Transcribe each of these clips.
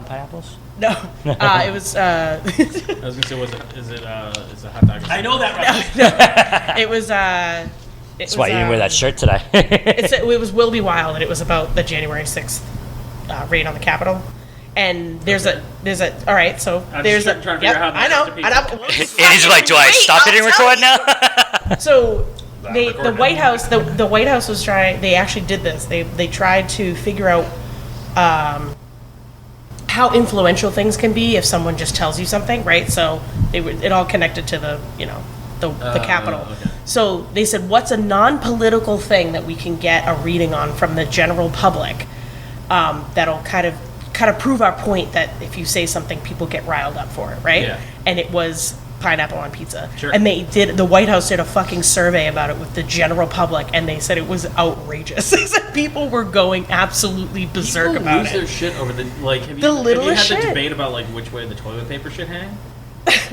on pineapples? No, it was. I was gonna say, is it a hot dog? I know that. It was. That's why you didn't wear that shirt today. It was Will Be Wild, and it was about the January 6th raid on the Capitol. And there's a. All right, so there's trying to figure out how I know. And he's like, "Do I stop hitting record now?" So the White House, the White House was trying. They actually did this. They tried to figure out how influential things can be if someone just tells you something, right? So it all connected to the Capitol. Okay. So they said, what's a non-political thing that we can get a reading on from the general public that'll kind of prove our point that if you say something, people get riled up for it, right? Yeah. And it was pineapple on pizza. Sure. And the White House did a fucking survey about it with the general public, and they said it was outrageous. They said people were going absolutely berserk People about lose it. their shit over the like. Have The you littlest had the shit. debate about like which way the toilet paper should hang?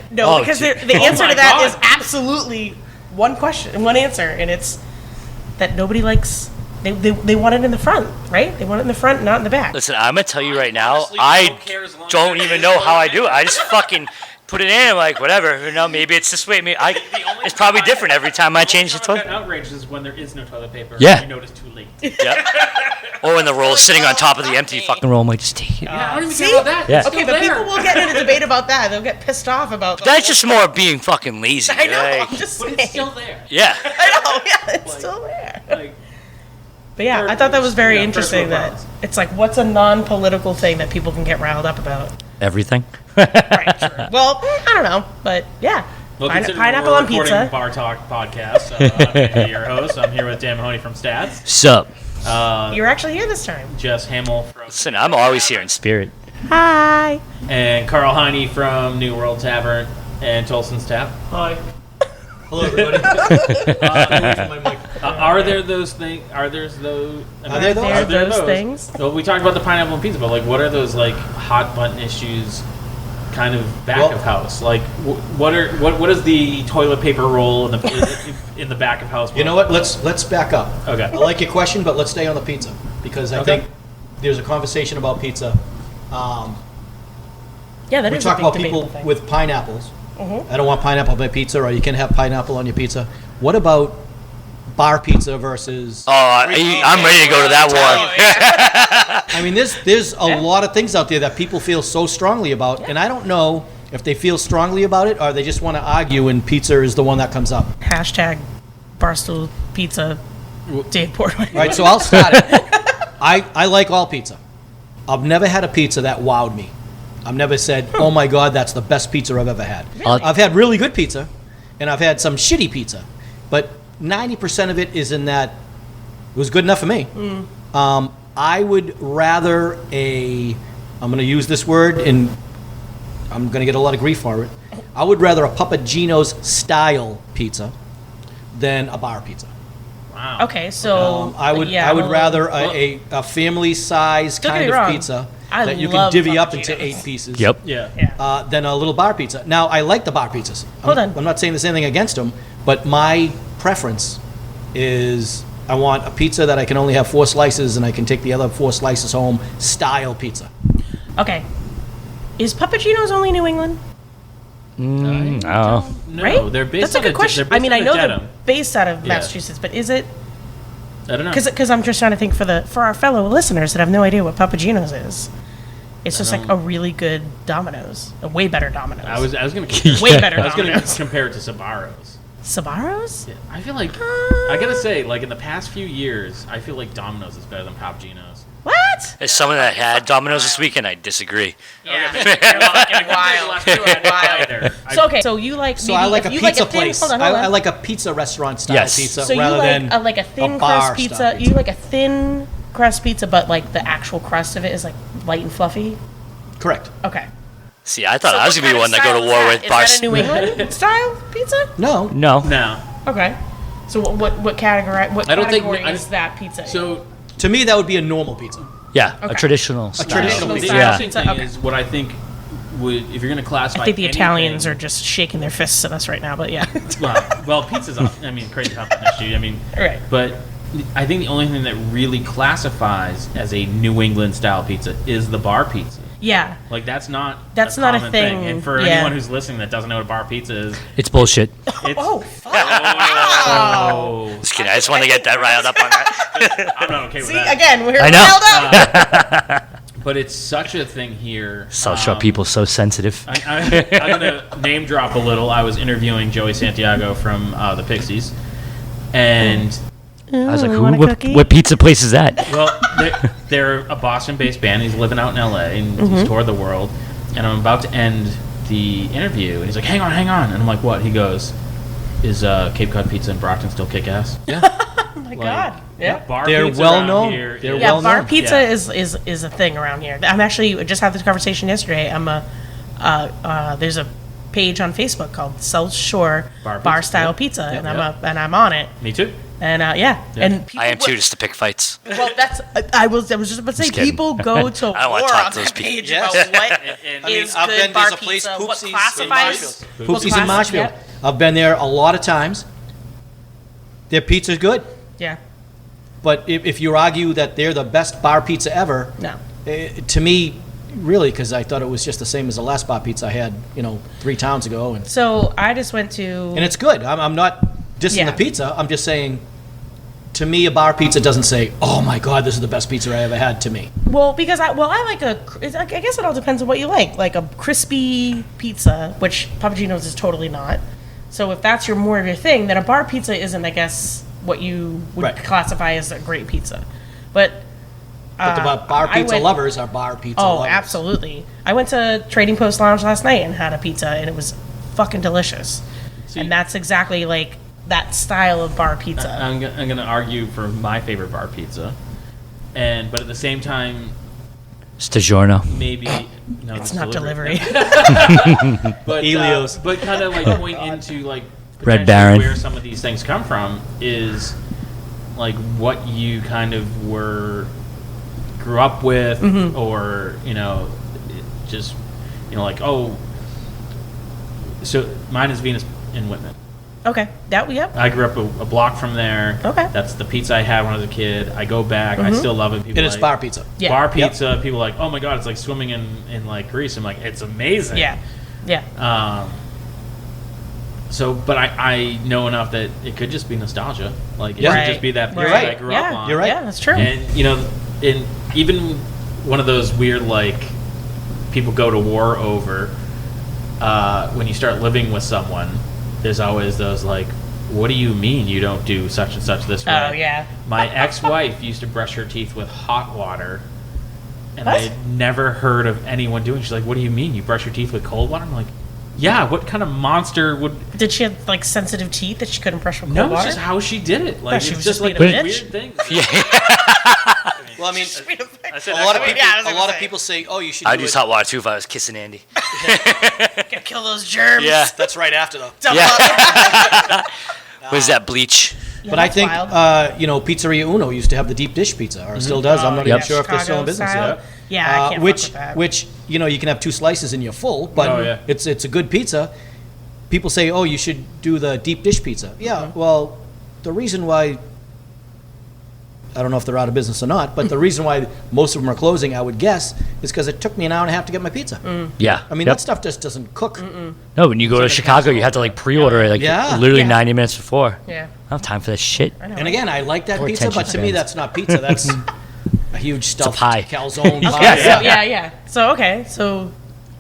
No, Oh, because gee. the answer my to that God. is absolutely one question, one answer, and it's that nobody likes. They want it in the front, right? They want it in the front, not in the back. Listen, I'm gonna tell you right now, Honestly, I don't care as long as don't it even is. know how I do it. I just fucking put it in. I'm like, whatever. You know, maybe it's this way. It's probably different every time I change the toilet. Outrage is when there is no toilet paper. Yeah. And you notice too late. Yep. Or when the roll is sitting on top of the empty fucking roll, I'm like, just take it. Yeah, I don't even See? care about that. Yeah. It's Okay, still but there. people will get in a debate about that. They'll get pissed off about. That's just more being fucking lazy. I know. like- I'm just But saying. it's still there. yeah. I know. Yeah, it's Like- still there. Like, But yeah, Third- I thought that was very yeah, interesting. first world That problems. it's like, what's a non-political thing that people can get riled up about? Everything. Right. Sure. Well, I don't know, but yeah, well, considering pineapple we're on recording pizza. Bar Talk podcast. I'm Andy, your host. I'm here with Dan Mahoney from Stats. Sup? You're actually here this time. Jess Hamill from Listen, I'm always here in spirit. Hi. and Karl Heine from New World Tavern and Tolson's Tap. Hi. Hello, everybody. Are there those things? Are there those? Are there those? Are there those things? Well, we talked about the pineapple and pizza, but like, what are those like hot button issues? Kind of back Well- of house. Like, what is the toilet paper roll in the back of house? You know what? Let's back up. Okay. I like your question, but let's stay on the pizza because I Okay. think there's a conversation about pizza. Yeah, that We is talk a big about debatable people thing. with pineapples. Mhm. I don't want pineapple on my pizza, or you can have pineapple on your pizza. What about bar pizza versus? Oh, I'm ready to go to that war. I mean, there's a lot of things out there that people feel so strongly about, and I don't know if they feel strongly about it or they just want to argue, and pizza is the one that comes up. Hashtag Barstool Pizza Dave Portman. All right, so I'll start it. I like all pizza. I've never had a pizza that wowed me. I've never said, oh my God, that's the best pizza I've ever had. I've had really good pizza, and I've had some shitty pizza, but 90% of it is in that it was good enough for me. I would rather I'm going to use this word, and I'm going to get a lot of grief for it. I would rather a Papa Gino's style pizza than a bar pizza. Wow. Okay, so I would well, rather a family size Don't get kind me of wrong. pizza I that you can love divvy up Papa into Gino's. 8 pieces. Yep. Yeah. Yeah. Than a little bar pizza. Now, I like the bar pizzas. Hold on. I'm not saying there's anything against them, but my preference is I want a pizza that I can only have 4 slices and I can take the other 4 slices home, style pizza. Okay. Is Papa Gino's only New England? Oh. No, Right? they're based That's a out good of- question. they're I mean, I based know out of they're Dedham. based out of Yeah. Massachusetts, but is it? I don't know. Because I'm just trying to think for our fellow listeners that have no idea what Papa Gino's is. It's just like a really good Domino's, a way better Domino's. I was gonna compare, way better I was gonna Domino's. compare it to Sabaros. Sabaros? Yeah, I feel like I gotta say, like in the past few years, I feel like Domino's is better than Papa Gino's. What? As someone that had Domino's this weekend, I disagree. Yeah. Wild. So okay, so you like So I like a pizza thin, place. Hold on. I like a pizza restaurant style Yes. pizza So you rather like than a thin bar crust pizza. style You like a thin crust pizza, but like the actual crust of it is like light and fluffy. Correct. Okay. See, I thought I was going to be one that go to war with Is bars. that a New England style pizza? No. No. No. Okay. So what category? What I don't think- category I- is that pizza? in? So To me, that would be a normal pizza. Yeah, Okay. a traditional style. traditional the pizza. Yeah. interesting thing Okay. is what I think would, if you're gonna classify. I think the anything- Italians are just shaking their fists at us right now, but yeah. well, pizza's. I mean, crazy top issue. I mean, Right. But I think the only thing that really classifies as a New England style pizza is the bar pizza. Yeah. Like that's not a common thing. And for Yeah. anyone who's listening that doesn't know what a bar pizza is, It's bullshit. it's Oh, fuck. oh, Just kidding. I just want to get that riled up on that. I'm not okay with See, that. again, we're I know. riled up. But it's such a thing here. South Shore people so sensitive. I'm gonna name drop a little. I was interviewing Joey Santiago from the Pixies, and I was like, want a cookie? what pizza place is that? well, they're a Boston-based band. He's living out in LA and he's toured the world. And I'm about to end the interview, and he's like, "Hang on," and I'm like, "What?" He goes, "Is Cape Cod Pizza in Brockton still kick ass?" Yeah. Oh my God. Yeah. Bar They're pizza well around known. here They're is- Yeah, well bar known. pizza Yeah. is a thing around here. I'm actually just had this conversation yesterday. There's a page on Facebook called South Shore Bar Bar Pizza, Style yeah. Pizza, and yeah. I'm on it. Me too. And and people I am too, would- just to pick fights. Well, that's I was just about to say Just kidding. people go to I don't wanna war talk on to those that people. page Yes. about what And- is I've good been, bar there's a place, pizza, what Poopsies in classifies. Marshfield. what Poopsies in classifies- Marshfield. yeah. I've been there a lot of times. Their pizza's good. Yeah. But if you argue that they're the best bar pizza ever, No. to me, really, because I thought it was just the same as the last bar pizza I had, 3 towns ago, and So I just went to. it's good. I'm not dissing Yeah. the pizza. I'm just saying, to me, a bar pizza doesn't say, "Oh my God, this is the best pizza I ever had." To me, Well, because I like I guess it all depends on what you like a crispy pizza, which Papa Gino's is totally not. So if that's more of your thing, then a bar pizza isn't, I guess, what you would Right. classify as a great pizza. But the bar I pizza went- lovers are bar pizza oh, lovers. absolutely. I went to Trading Post Lounge last night and had a pizza, and it was fucking delicious. See- And that's exactly like that style of bar pizza. I'm gonna argue for my favorite bar pizza, but at the same time, Stagiorno. maybe no, It's not delivery. but Elio's. but kind of like point into like Red potentially Baron. where some of these things come from is like what you kind of grew up with, or just like so mine is Venus in Whitman. Okay. Yep. I grew up a block from there. Okay. That's the pizza I had when I was a kid. I go back. I still love it. People And it's like, bar pizza. Yeah. Bar pizza. People are like, oh my God, it's like swimming in like grease. I'm like, it's amazing. Yeah. So, but I know enough that it could just be nostalgia. Like it Yeah. could Right. just be that Right. pizza I grew Yeah. up on. You're right. Yeah, that's true. And in even one of those weird like people go to war over when you start living with someone. There's always those like, what do you mean you don't do such and such this way? Oh, yeah. My ex-wife used to brush her teeth with hot water, and What? I had never heard of anyone doing. She's like, "What do you mean you brush your teeth with cold water?" I'm like, "Yeah, what kind of monster would?" Did she have like sensitive teeth that she couldn't brush with No, cold it's water? just how she did it. Like she it's was just just like being a weird bitch? things. Well, I mean, I said a lot of ex-wife. people, Yeah, I was a gonna lot of say. people say, "Oh, you should." I'd do use it. hot water too if I was kissing Andy. Gotta kill those germs. Yeah. That's right after though. Dump Yeah. up. What is that, bleach? Yeah, But I that's think, wild. Pizzeria Uno used to have the deep dish pizza, or still does. I'm not Yep. even sure if they're still in business. Chicago yet. style. Yeah, I can't which, fuck with that. which you can have 2 slices and you're full, but Oh, yeah. it's a good pizza. People say, "Oh, you should do the deep dish pizza." Yeah, well, the reason why, I don't know if they're out of business or not, but the reason why most of them are closing, I would guess, is because it took me an hour and a half to get my pizza. Yeah. I mean, Yep. that stuff just doesn't cook. No, when you go to Chicago, you have to like pre-order it like Yeah. literally Yeah. 90 minutes before. Yeah. I don't have time for this shit. I know. And again, I like that Or pizza, but attention to me, spans. that's not pizza. That's a huge stuffed pie. calzone pie. Okay, so yeah. So okay, so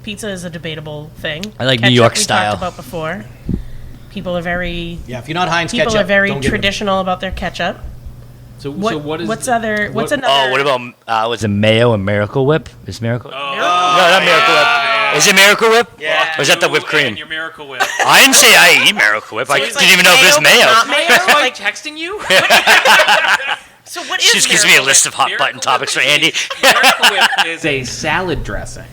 pizza is a debatable thing. I like New Ketchup York we style. talked about before. People are very Yeah, if you're not Heinz people ketchup, are very don't give it. traditional about their ketchup. So What, what is what's another? What's another? Oh, what about was it mayo and Miracle Whip? Is Miracle? Oh, no, not Miracle Whip. Is it Miracle Whip? Yeah. Or is that the whipped cream? Your Miracle Whip. I didn't say I eat Miracle Whip. I it's didn't like even know if there's mayo. Not mayo. like, texting you? so what is? She just gives me a Miracle list of hot button topics for Andy. Miracle Whip is a salad dressing.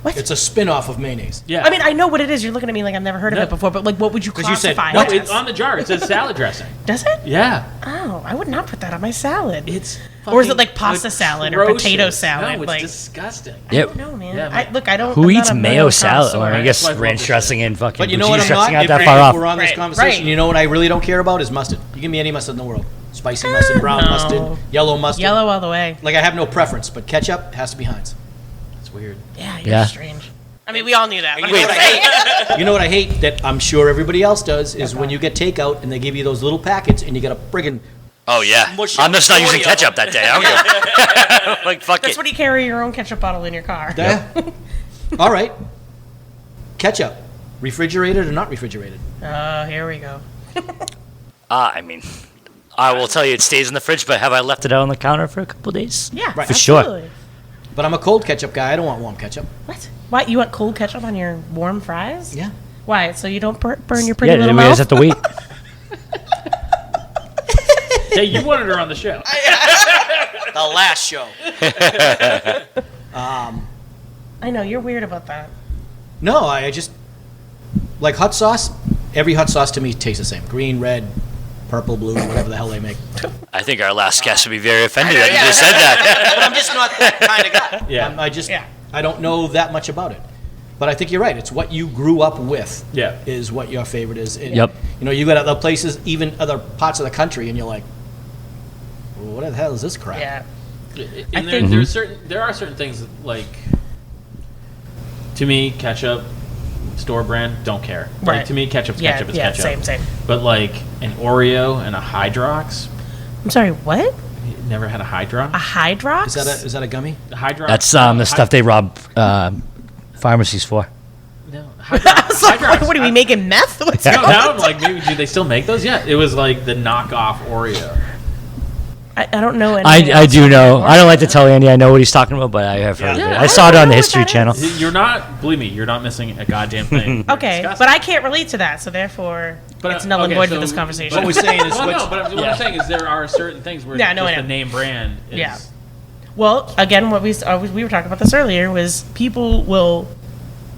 It's a spin-off of mayonnaise. Yeah. I mean, I know what it is. You're looking at me like I've never heard of No. it before. But like, what would you 'Cause you said, classify? no, it it's as? on the jar. It says salad dressing. Does it? Yeah. Oh, I would not put that on my salad. It's Or is it fucking like pasta salad or potato atrocious. salad? No, it's like, disgusting. Yep. no, man. Yeah, I, look, I don't. Who I'm not eats a mayo salad? connoisseur. Or I That's guess why I love ranch this dressing and fucking But you know blue what cheese I'm not? dressing If, not that far off. we're on this Right, conversation, right. you know what I really don't care about is mustard. You give me any mustard in the world. Spicy mustard, brown No. mustard, yellow mustard. Yellow all the way. Like, I have no preference, but ketchup has to be Heinz. It's weird. Yeah, you're Yeah. strange. I mean, we all knew that. But You know what I hate? You know what I hate that I'm sure everybody else does is when you get takeout and they give you those little packets and you got a friggin' Oh yeah. Mush I'm just not using 40 of ketchup that day. I don't give like fuck That's it. when you carry your own ketchup bottle in your car. All right. Ketchup, refrigerated or not refrigerated? Oh, here we go. I mean, I will tell you it stays in the fridge, but have I left it out on the counter for a couple days? Yeah, Right. For sure. absolutely. But I'm a cold ketchup guy. I don't want warm ketchup. What? What? You want cold ketchup on your warm fries? Yeah. Why? So you don't burn your pretty Yeah, little then we mouth? just have to wait. Hey, you wanted her on the show. The last show. I know you're weird about that. No, I just like hot sauce. Every hot sauce to me tastes the same. Green, red, purple, blue, whatever the hell they make. I think our last guest would be very offended that you just said that. But I'm just not that kind of guy. Yeah. Yeah. I don't know that much about it. But I think you're right. It's what you grew up with. Yeah. Is what your favorite is. And, Yep. You know, you got other places, even other parts of the country, and you're like, well, what the hell is this crap? Yeah. And think- there are certain things that, like, to me, ketchup, store brand, don't care. Right. Like, to me, ketchup's Yeah, ketchup is yeah, ketchup. same. But like an Oreo and a Hydrox, I'm sorry, what? you never had a Hydrox? A Hydrox? Is that a gummy? A Hydrox. That's the stuff they rob pharmacies for. No, I was like, Hydrox. what are we making meth? What's Now, going now on? I'm like, maybe do they still make those? Yeah, it was like the knockoff Oreo. I don't know. I do know. I don't like to tell Andy I know what he's talking about, but I have heard of it. Yeah, I saw it on the know what History that Channel. You're not, believe me, you're not missing a goddamn thing. You're Okay, disgusting. but I can't relate to that, so therefore it's null and okay, void so for this conversation. What we're saying is Well, what's- no, but what Yeah. I'm saying is there are certain things where Yeah, no, I just know. the name brand is... Yeah. Well, again, what we were talking about this earlier was people will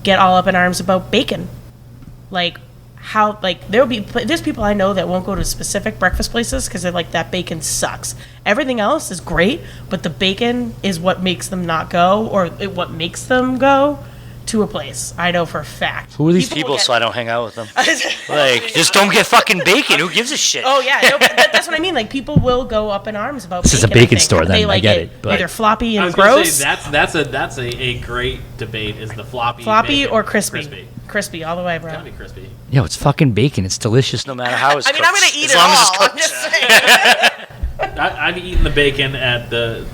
get all up in arms about bacon, like how there's people I know that won't go to specific breakfast places because they're like that bacon sucks. Everything else is great, but the bacon is what makes them not go, or what makes them go to a place. I know for a fact. Who are these will people get- so I don't hang out with them? Like, just don't get fucking bacon. Who gives a shit? Oh yeah, no, but that's what I mean. Like people will go up in arms about. This is a bacon, I bacon think. store, They then. I like get it, but- either floppy I and was gonna gross, say, that's a great debate, is the floppy bacon or crispy. Crispy. Crispy all the way, bro. Gotta be crispy. Yo, it's fucking bacon. It's delicious no matter how it's I cooked. mean, I'm gonna eat as it long all. as it's I'm cooked. just saying. I've eaten the bacon at the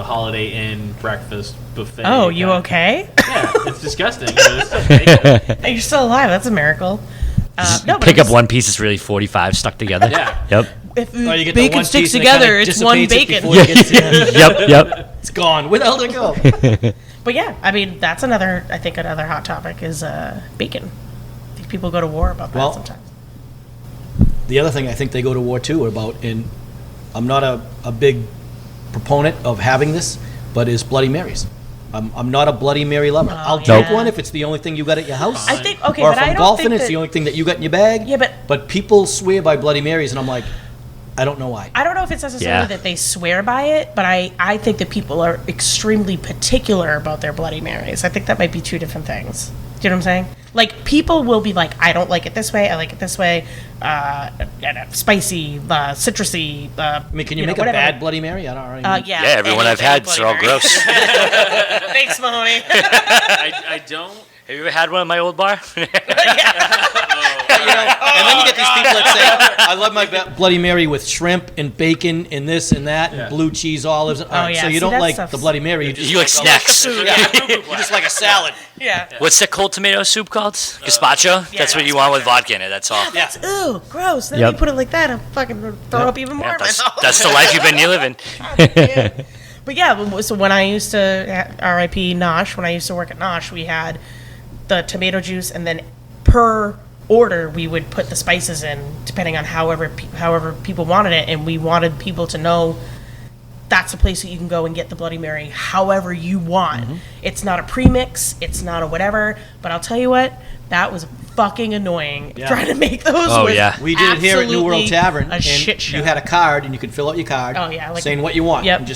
Holiday Inn breakfast buffet. Oh, you okay? Yeah, it's disgusting. But it's still bacon. You're still alive. That's a miracle. No, but Pick I'm up just- one piece. It's really 45 stuck together. Yeah. Yep. If Oh, you get the bacon one sticks piece and it kinda together, it's one dissipates it bacon. before it gets in. Yep. It's gone. Where the hell did it go? But yeah, I mean, that's another hot topic is bacon. I think people go to war about that Well, sometimes. The other thing I think they go to war too about, and I'm not a big proponent of having this, but is Bloody Marys. I'm not a Bloody Mary lover. I'll drink yeah. one if it's the only thing you got at your house. I think okay, or but if I I'm don't golfing, think it's that, the only thing that you got in your bag. Yeah, but people swear by Bloody Marys, and I'm like, I don't know why. I don't know if it's necessarily Yeah. that they swear by it, but I think that people are extremely particular about their Bloody Marys. I think that might be two different things. Do you know what I'm saying? Like, people will be like, I don't like it this way, I like it this way, spicy, citrusy. I mean, can you make whatever. a bad Bloody Mary? I don't know. Yeah. Yeah, everyone I've had, they're all gross. Thanks, Mahoney. I don't. Have you ever had one at my old bar? And then you get these people that say, I love my Bloody Mary with shrimp and bacon and this and that Yeah. and blue cheese olives. All right, yeah, so you see, don't that like stuff's- the Bloody Mary. You just You like snacks. you just like a salad. Yeah. What's that cold tomato soup called? Gazpacho? That's what you want with vodka in it, that's all. Yeah. Ooh, gross. Then Yep. you put it like that, I'll fucking throw up even more Yeah, myself. that's the life you've been living. But yeah, so when I used to, RIP Nosh, when I used to work at Nosh, we had the tomato juice, and then per order we would put the spices in, depending on however people wanted it, and we wanted people to know that's a place that you can go and get the Bloody Mary however you want. It's not a premix, it's not a whatever, but I'll tell you what, that was fucking annoying. Yeah. Trying to make those Oh, was yeah. We did it here at New World absolutely Tavern, a and shit show. you had a card, and you could fill out your card, Oh, yeah, like- saying what you want, Yep. and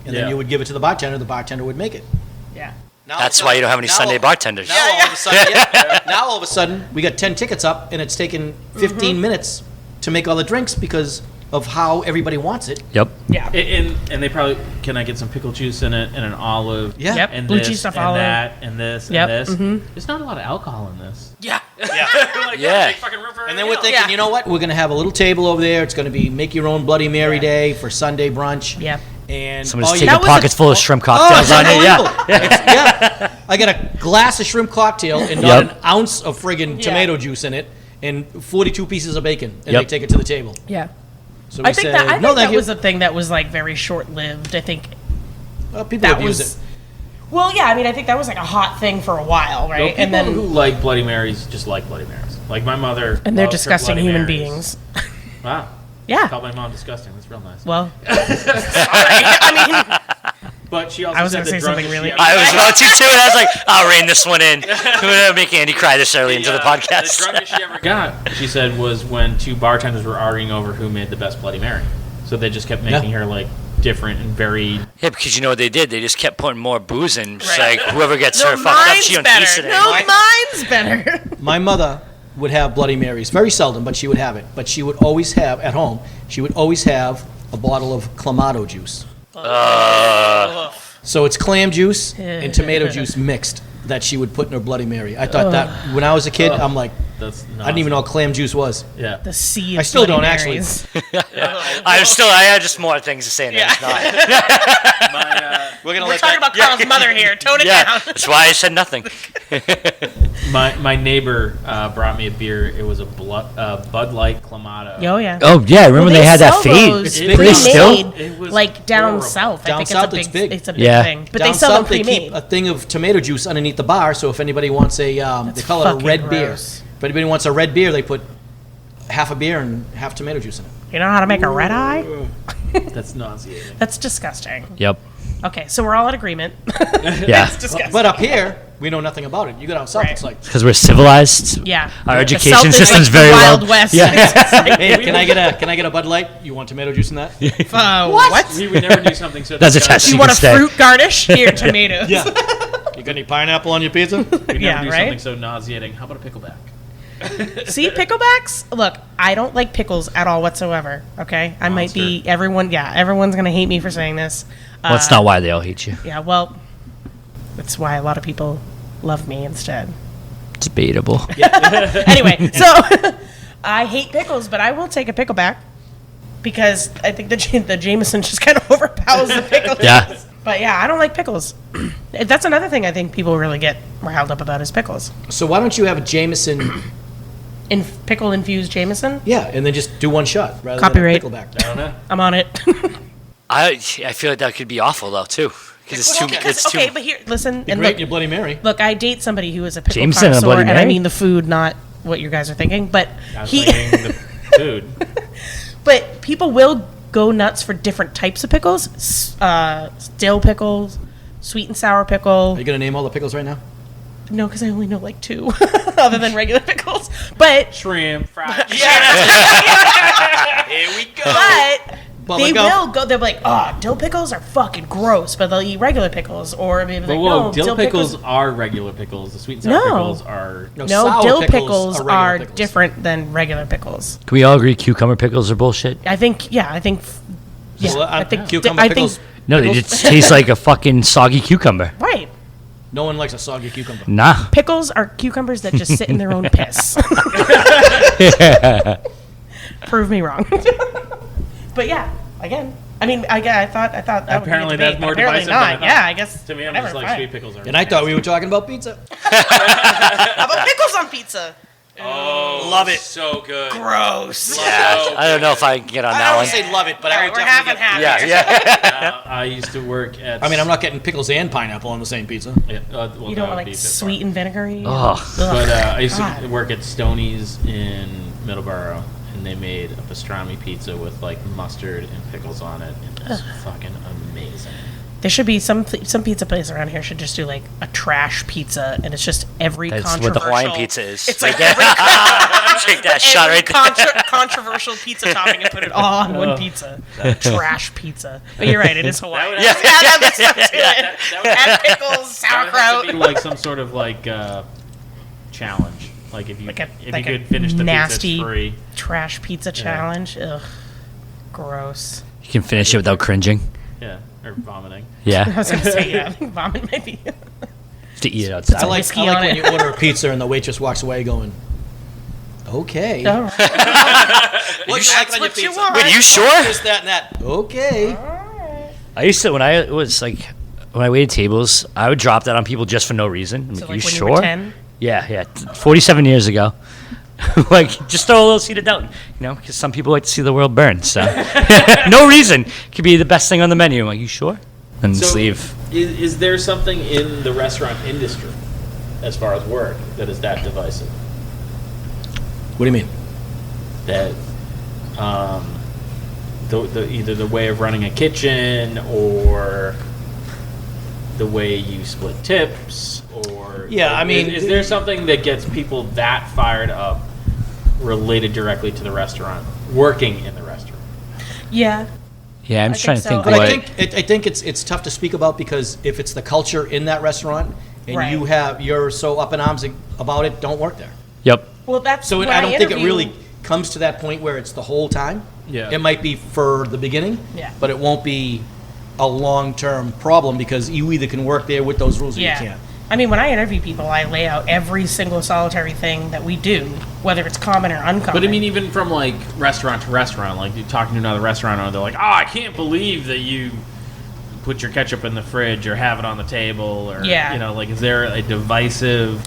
Yeah. then you would give it to the bartender. The bartender would make it. Yeah. Now That's all why of a you don't have any sudden- Sunday bartenders. Now all of a sudden, now all of a sudden, we got 10 tickets up, and it's taken 15 minutes to make all the drinks because of how everybody wants it. Yep. Yeah. And they probably, can I get some pickle juice in it and an olive? Yeah. Yep. And Blue this cheese stuffed and olive. that and this Yep. and this. Mm-hmm. There's not a lot of alcohol in this. Yeah. Like, Yeah. big fucking room for And then we're everything thinking, Yeah. you know what? We're going to have a little table over there. It's going to be make your own Bloody Mary Yeah. Day for Sunday brunch. Yeah. And Someone's oh, taking That was pockets a- full of shrimp Oh, cocktails it's on it. Yeah. unbelievable. Yeah. I got a glass of shrimp cocktail and not Yep. an ounce of friggin' Yeah. tomato juice in it and 42 pieces of bacon. And Yep. they take it to the table. Yeah. So we I think said, that no, thank that you. was a thing that was like very short lived. I think Well, people that abuse was. it. Well, yeah. I mean, I think that was like a hot thing for a while, No, right? people And then who like Bloody Marys just like Bloody Marys. Like my mother. and they're loves her disgusting Bloody human Marys. beings. Wow. Yeah. Called my mom disgusting. That's real nice. Well, sorry. I mean, But she also I was said gonna the say something drunkest really- she ever I was about to too, and I was like, I'll rein this one in. I'm gonna make Andy cry this early into the The podcast. drunkest she ever got, she said, was when two bartenders were arguing over who made the best Bloody Mary. So they just kept making her like different and very. Yeah, because you know what they did? They just kept putting more booze in. It's Right. like whoever gets no, her fucked up, mine's she don't taste it better. anymore. No, mine's better. My mother would have Bloody Marys. Very seldom, but she would have it. But she would always have, at home, she would always have a bottle of Clamato juice. So it's clam juice and tomato juice mixed that she would put in her Bloody Mary. I thought that when I was a kid, I'm like, That's I didn't even know what clam juice was. Yeah. The sea. Of I still Bloody don't, actually. Marys. I had just more things to say than it's not. We're talking about Carl's mother here. Tone it Yeah, down. that's why I said nothing. My neighbor brought me a beer. It was a Bud Light Clamato. Oh yeah. Oh yeah, remember Well, they had that sell fade. those It's big. They still? pre-made, It was like down horrible. south. I Down think south, it's it's big. It's a big Yeah. thing. But Down they sell south, them they pre-made. keep a thing of tomato juice underneath the bar, so if anybody wants a, they call it a fucking red beer. gross. If anybody wants a red beer, they put half a beer and half tomato juice in it. You know how to make a red eye? That's nauseating. That's disgusting. Yep. Okay, so we're all in agreement. Yeah. It's disgusting. But up here, we know nothing about it. You go down south, Right. it's like, Because we're civilized. Yeah. Our The education South is system's like very the well. Wild West. Yeah. It's like, hey, can I get a Bud Light? You want tomato juice in that? what? We would never do something so. That's a disgusting. test. You You want can a stay. fruit garnish? Here, tomatoes. Yeah. You got any pineapple on your pizza? We'd never Yeah, do right? something so nauseating. How about a pickleback? See, picklebacks? Look, I don't like pickles at all whatsoever. Okay? I might be, everyone's going to hate me for saying this. Well, that's not why they all hate you. Yeah, well, that's why a lot of people love me instead. Debatable. Anyway, so I hate pickles, but I will take a pickleback because I think the Jameson just kind of overpowers the pickles. Yeah. But yeah, I don't like pickles. That's another thing I think people really get riled up about is pickles. So why don't you have a Jameson, Pickle infused Jameson? yeah, and then just do one shot rather Copyright. than a pickleback. I don't know. I'm on it. I feel like that could be awful though too. Because it's too. It's too. Okay, but here, listen, and Great, look, your Bloody Mary. look, I date somebody who is a pickle Jameson and a connoisseur, Bloody and I Mary? mean the food, not what you guys are thinking. But I was he, thinking the food. but people will go nuts for different types of pickles. Dill pickles, sweet and sour pickle. Are you going to name all the pickles right now? No, because I only know like two, other than regular pickles. But Shrimp, fried. Here we go. but they will go. They're like, oh, dill pickles are fucking gross, but they'll eat regular pickles, or maybe But like, whoa, no, dill pickles are regular pickles. The sweet and sour No. pickles are. No, sour dill pickles pickles regular are pickles. different than regular pickles. Can we all agree cucumber pickles are bullshit? I think, yeah, I think Cucumber I pickles. think No, they just taste like a fucking soggy cucumber. right. No one likes a soggy cucumber. Nah. Pickles are cucumbers that just sit in their own piss. Prove me wrong. But yeah, again, I mean, I thought that Apparently would be a that's debate, more but apparently divisive than I not. thought. Yeah, I guess. To me, I'm whatever, just like fine. sweet pickles are. And I thought we were talking about pizza. How about pickles on pizza? Oh, Love it. So good. Gross. Yeah. I don't know if I can get on I that don't one. say love it, but All I right, would we're half and definitely half. Yeah, yeah. I used to work at. I mean, I'm not getting pickles and pineapple on the same pizza. Yeah, well, You that don't would like be a bit sweet and vinegary? Ugh. But I used to God. work at Stoney's in Middleborough, and they made a pastrami pizza with like mustard and pickles on it. It was fucking amazing. There should be some pizza place around here should just do like a trash pizza, and it's just every That's what controversial. the Hawaiian pizza is. It's like Right every, Take that shot every right there. controversial pizza topping and put it all on one pizza. Trash pizza. But you're right, it is Hawaii. would Yeah, have- that makes sense to that would- it. Add pickles, That would have to sauerkraut. be like some sort of like challenge. Like if you Like a if you could finish the nasty pizza, it's free. trash pizza challenge. Ugh. Gross. You can finish it without cringing. Yeah, or vomiting. I Yeah. was gonna say, yeah, I think vomit might be. To eat it outside. I like whiskey when on it. you order a pizza and the waitress walks away going, okay. All right. What you That's what you want. Wait, you sure? This, that, and that. Okay. I used to when I waited tables, I would drop that on people just for no reason. I'm So like, like you when sure? you were 10? Yeah. 47 years ago. Like, just throw a little seed of doubt, because some people like to see the world burn. So, no reason. Could be the best thing on the menu. I'm like, you sure? And just leave. Is there something in the restaurant industry, as far as work, that is that divisive? What do you mean? That either the way of running a kitchen or the way you split tips, or Yeah, I mean, is there something that gets people that fired up related directly to the restaurant, working in the restaurant? Yeah. Yeah, I'm just I trying to think think so. what. I think it's tough to speak about because if it's the culture in that restaurant and Right. you're so up in arms about it, don't work there. Yep. Well, that's So when I don't think it interview- really comes to that point where it's the whole time. Yeah. It might be for the beginning, Yeah. but it won't be a long-term problem because you either can work there with those rules or you can't. I mean, when I interview people, I lay out every single solitary thing that we do, whether it's common or uncommon. But I mean, even from like restaurant to restaurant, like you're talking to another restaurant owner, they're like, "Oh, I can't believe that you put your ketchup in the fridge or have it on the table," or like, is there a divisive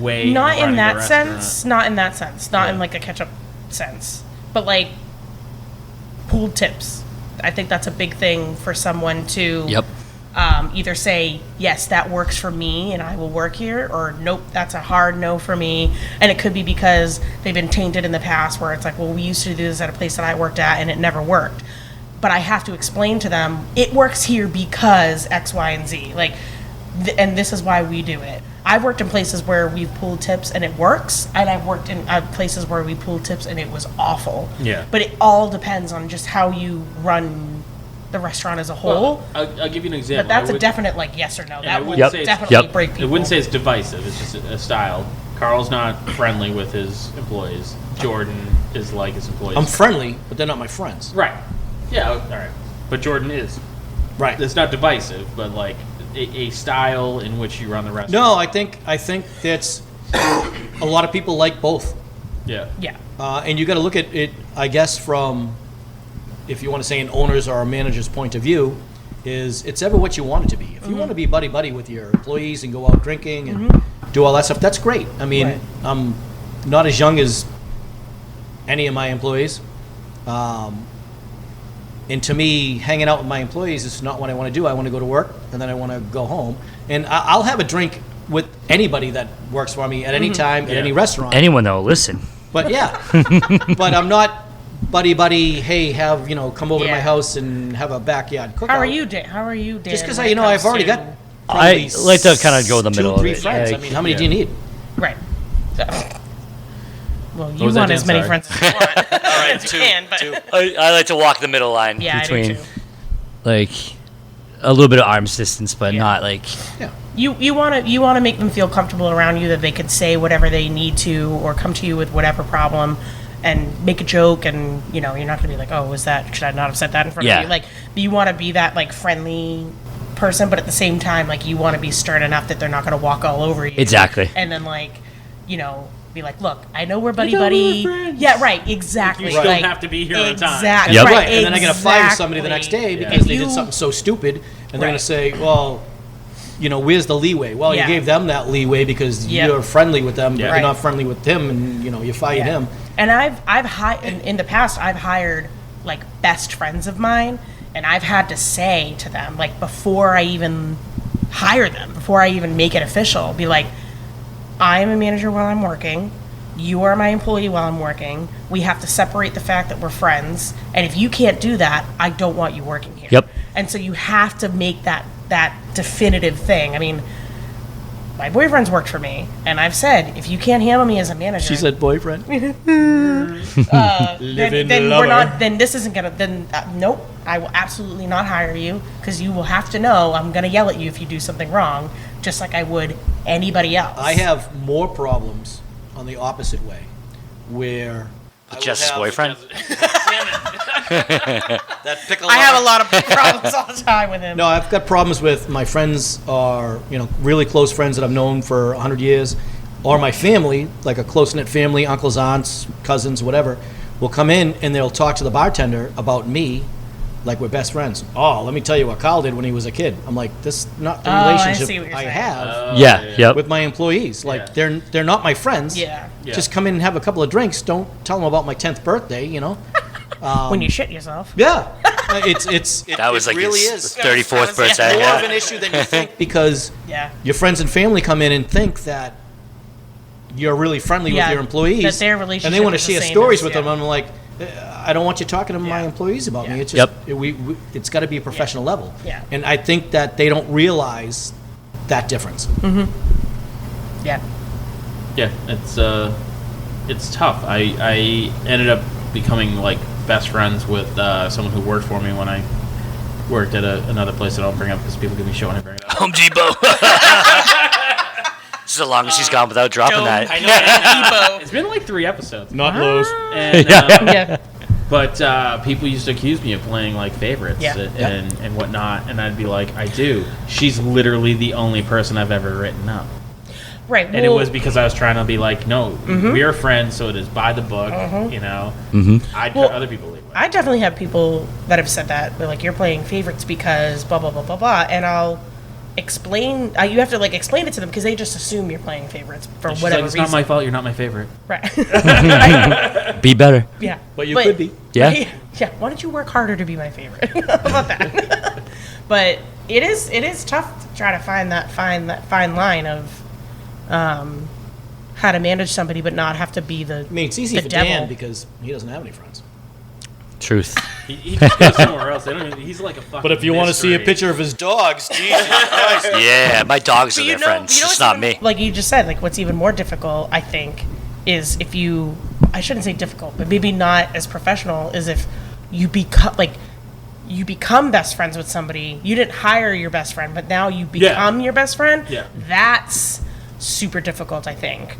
way? not of in running that the restaurant? sense. Not in that sense. Not in Yeah. like a ketchup sense. But like pooled tips. I think that's a big thing for someone to Yep. either say, yes, that works for me and I will work here, or nope, that's a hard no for me. And it could be because they've been tainted in the past where it's like, well, we used to do this at a place that I worked at and it never worked. But I have to explain to them, it works here because X, Y, and Z. Like, and this is why we do it. I've worked in places where we've pulled tips and it works, and I've worked in places where we pulled tips and it was awful. Yeah. But it all depends on just how you run the restaurant as a whole. Well, I'll give you an example. But that's I a would- definite like yes or no. and I That would wouldn't say it's- definitely Yep. break I people. wouldn't say it's divisive. It's just a style. Carl's not friendly with his employees. Jordan is like his employees. I'm friendly, but they're not my friends. Right. Yeah. All right. But Jordan is. Right. It's not divisive, but like a style in which you run the restaurant. No, I think that's a lot of people like both. Yeah. Yeah. And you got to look at it, I guess, from, if you want to say an owner's or a manager's point of view, is it's ever what you want it to be. If you want to be buddy-buddy with your employees and go out drinking and do all that stuff, that's great. I mean, Right. I'm not as young as any of my employees. And to me, hanging out with my employees is not what I want to do. I want to go to work, and then I want to go home. And I'll have a drink with anybody that works for me at any time, at Yeah. any restaurant. Anyone though, listen. But yeah, but I'm not buddy. Hey, come over to my Yeah. house and have a backyard cookout. How are you, Dan? How are you, Dan? Just because when it I've comes already to- got. I probably like to kinda go the middle of 2-3 it. friends. I Like, mean, how many yeah. do you need? Right. Well, you was that, want as Dan? many Sorry. friends as you want. As you can, but I like to walk the middle line yeah, I do between too. like a little bit of arm's distance, but Yeah. not like Yeah. You want to make them feel comfortable around you, that they can say whatever they need to or come to you with whatever problem and make a joke, and you're not going to be like, oh, should I not have said that in front Yeah. of you? Like, you want to be that like friendly person, but at the same time, like, you want to be stern enough that they're not going to walk all over you. Exactly. And then be like, look, I know we're buddy. Yeah, right, exactly. You still Like, have to be here on time. Exactly. Yep. Right, Right, and then I got to fire somebody the next day exactly. because If they did you- something so stupid, and they're going Right. to say, well, where's the leeway? Well, Yeah. you gave them that leeway because Yep. you're friendly with them, but Yeah. you're Right. not friendly with him, and you fired Yeah. him. And I've hired in the past. I've hired like best friends of mine, and I've had to say to them, like, before I even hire them, before I even make it official, be like, I am a manager while I'm working. You are my employee while I'm working. We have to separate the fact that we're friends. And if you can't do that, I don't want you working here. Yep. And so you have to make that definitive thing. I mean, my boyfriend's worked for me, and I've said, if you can't handle me as a manager, She said, boyfriend. then we're not. Then this isn't gonna. Then nope. I will absolutely not hire you, because you will have to know I'm gonna yell at you if you do something wrong, just like I would anybody else. I have more problems on the opposite way, where I will Jess's have- boyfriend. That pickle. I have a lot of problems all the time with him. No, I've got problems with my friends are, really close friends that I've known for 100 years, or my family, like a close-knit family, uncles, aunts, cousins, whatever, will come in and they'll talk to the bartender about me like we're best friends. Oh, let me tell you what Karl did when he was a kid. I'm like, this is not the I relationship see what you're I saying. have Yep. with my employees. Like, Yeah. they're not my friends. Yeah. Just come in and have a couple of drinks. Don't tell them about my 10th birthday, When you shit yourself. Yeah. It That was like really his is. 34th That was- birthday. More Yeah. of an issue than you think because Yeah. your friends and family come in and think that you're really friendly Yeah, with your employees. that their and they relationship want to is the share same stories as- with them. yeah. I'm like, I don't want you talking to my Yeah. employees about me. Yeah. It's just, Yep. it's got to be a professional level. Yeah. And I think that they don't realize that difference. Yeah. Yeah, it's tough. I ended up becoming like best friends with someone who worked for me when I worked at another place that I don't bring up because people give me shit when I bring it up. Home Depot. This is the longest she's gone without dropping that. I know. It's been like 3 episodes. Not Lowe's. And, Yeah. but people used to accuse me of playing like favorites Yeah. and whatnot, and I'd be like, I do. She's literally the only person I've ever written up. Right. And it was because I was trying to be like, no, we are friends, so it is by the book, I'd Well, cut other people leeway. I definitely have people that have said that. They're like, you're playing favorites because blah, blah, blah, blah, blah. And I'll explain. You have to, like, explain it to them because they just assume you're playing favorites for She's whatever like, it's reason. not my fault, you're not my favorite. Right. Be better. Yeah. But you could be. Yeah. Yeah. Why don't you work harder to be my favorite? How about that? But it is tough to try to find that fine line of how to manage somebody but not have to be the I mean, it's easy the for devil. Dan because he doesn't have any friends. Truth. He just goes somewhere else. They don't even, he's like a fucking But if you want to see a mystery. picture of his dogs, Jesus Christ. Yeah, my dogs are But their friends. what's Just not even- me. Like you just said, like what's even more difficult, I think, is if you, I shouldn't say difficult, but maybe not as professional, is if you become best friends with somebody. You didn't hire your best friend, but now you become your best friend. Yeah. That's super difficult, I think,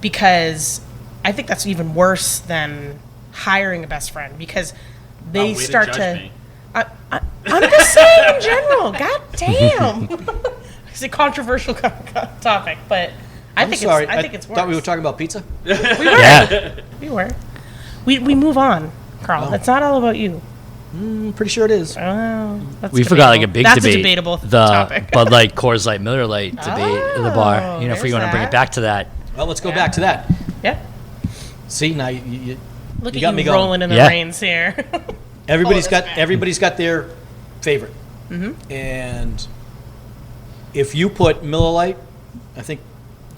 because I think that's even worse than hiring a best friend because they way to start judge to. me. I'm just saying in general. God damn. It's a controversial topic, but I I'm think sorry. I think it's worse. thought we were talking about pizza. Yeah. We were. We move on, Karl. Oh. It's not all about you. I'm pretty sure it is. Oh, that's We forgot like a debatable. big That's debate. a debatable the topic. Bud Light, Coors Light, Miller Light debate at the bar. Oh, If we there's want to bring that. it back to that. Well, let's go back to that. Yeah. See, now you Look You at got you me going. rolling in the Yeah. reins here. everybody's Oh, got that's bad. everybody's got their favorite. And if you put Miller Lite, I think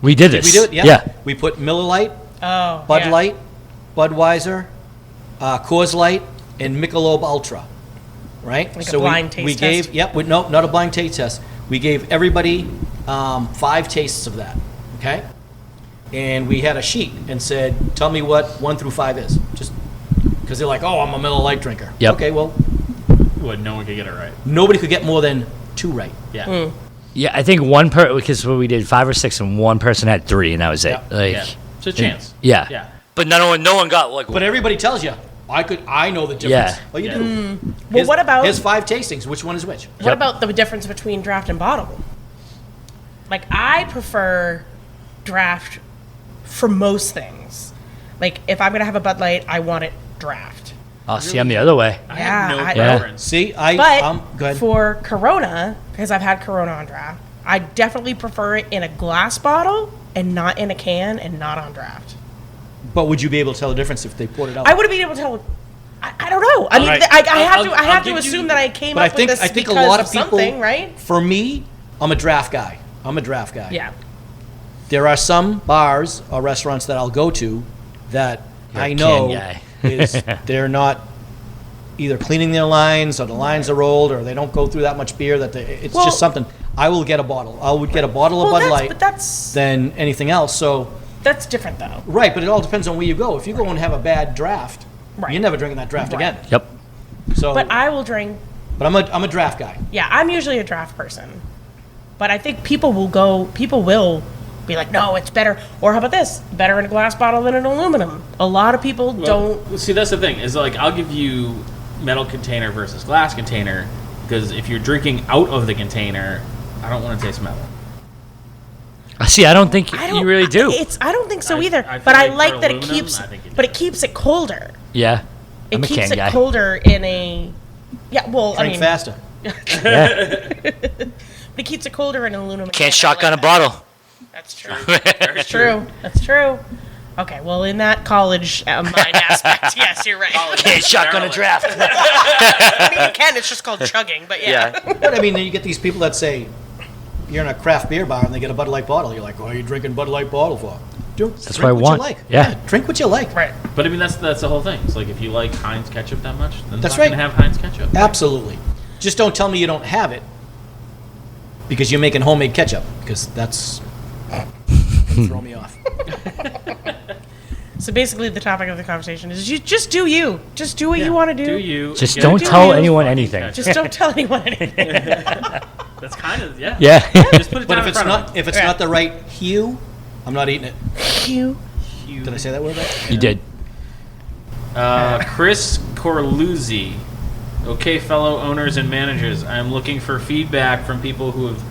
We did did this. we do it? Yeah. Yeah. We put Miller Lite, Oh. Bud yeah. Light, Budweiser, Coors Light, and Michelob Ultra. Right? Like a blind taste we test? gave yep, no, not a blind taste test. We gave everybody 5 tastes of that. Okay? And we had a sheet and said, tell me what 1 through 5 is. Just because they're like, oh, I'm a Miller Lite drinker. Yep. Okay, well, Would no one could get it right. nobody could get more than 2 right. Yeah. Yeah, I think because we did 5 or 6 and one person had 3 and that was it. Yeah. Like, Yeah. It's a chance. Yeah. Yeah. But no one got like. But everybody tells you, I know the difference. Yeah. Well, you Yeah. do. Well, what about- Here's 5 tastings. Which one is which? What Yep. about the difference between draft and bottle? Like, I prefer draft for most things. Like, if I'm going to have a Bud Light, I want it draft. Oh, see, I'm the other way. I Yeah, have no I- preference. See, But go ahead. for Corona, because I've had Corona on draft, I definitely prefer it in a glass bottle and not in a can and not on draft. But would you be able to tell the difference if they poured it out? I would have been able to tell. I don't know. I mean, Alright. I have I'll- I have I'll to give assume you- that I came But up with this I think a because lot of of people. something, right? For me, I'm a draft guy. Yeah. There are some bars or restaurants that I'll go to that You're I a know can guy. is they're not either cleaning their lines or the lines are old or they don't go through that much beer that it's Well- just something. I will get a bottle. I would get a bottle of Well, Bud that's, Light but that's than anything else. So different though. right, but it all depends on where you go. If you go and have a bad draft, Right. you're never drinking that draft Right. again. Yep. So, But I will drink. but I'm a draft guy. Yeah, I'm usually a draft person, but I think people will go be like, no, it's better. Or how about this? Better in a glass bottle than an aluminum. A lot of people don't. See, that's the thing. Is like I'll give you metal container versus glass container because if you're drinking out of the container, I don't want to taste metal. See, I don't think you really do. I don't think so either. I feel but I like like for that aluminum, it keeps. I think you But do. it keeps it colder. Yeah. I'm It a keeps can it guy. colder in a. Yeah, well, Drink faster. Yeah. But it keeps it colder in an aluminum. Can't can. shotgun a I like that. bottle. That's true. Very True. That's true. Okay, well, in that college mind aspect, yes, you're right. Can't shotgun a draft. I mean, you can. It's just called chugging, but yeah. But I mean, then you get these people that say you're in a craft beer bar and they get a Bud Light bottle. You're like, what are you drinking Bud Light bottle for? That's drink what I what want. You like. Yeah. drink what you like. Right. But I mean, that's the whole thing. It's like if you like Heinz ketchup that much, then That's it's not right. gonna have Heinz ketchup. Absolutely. Just don't tell me you don't have it because you're making homemade ketchup because that's gonna throw me off. So basically, the topic of the conversation is you just do you. Just do what you want to do. Do you? Just Get don't a tell good anyone fucking anything. ketchup. Just don't tell anyone anything. That's kind of yeah. Yeah. Just put it But down if in it's front not of if it's Right. not the right hue, I'm not eating it. You. you. Did I say that word right? You did. Chris Corluzzi. Okay, fellow owners and managers, I am looking for feedback from people who have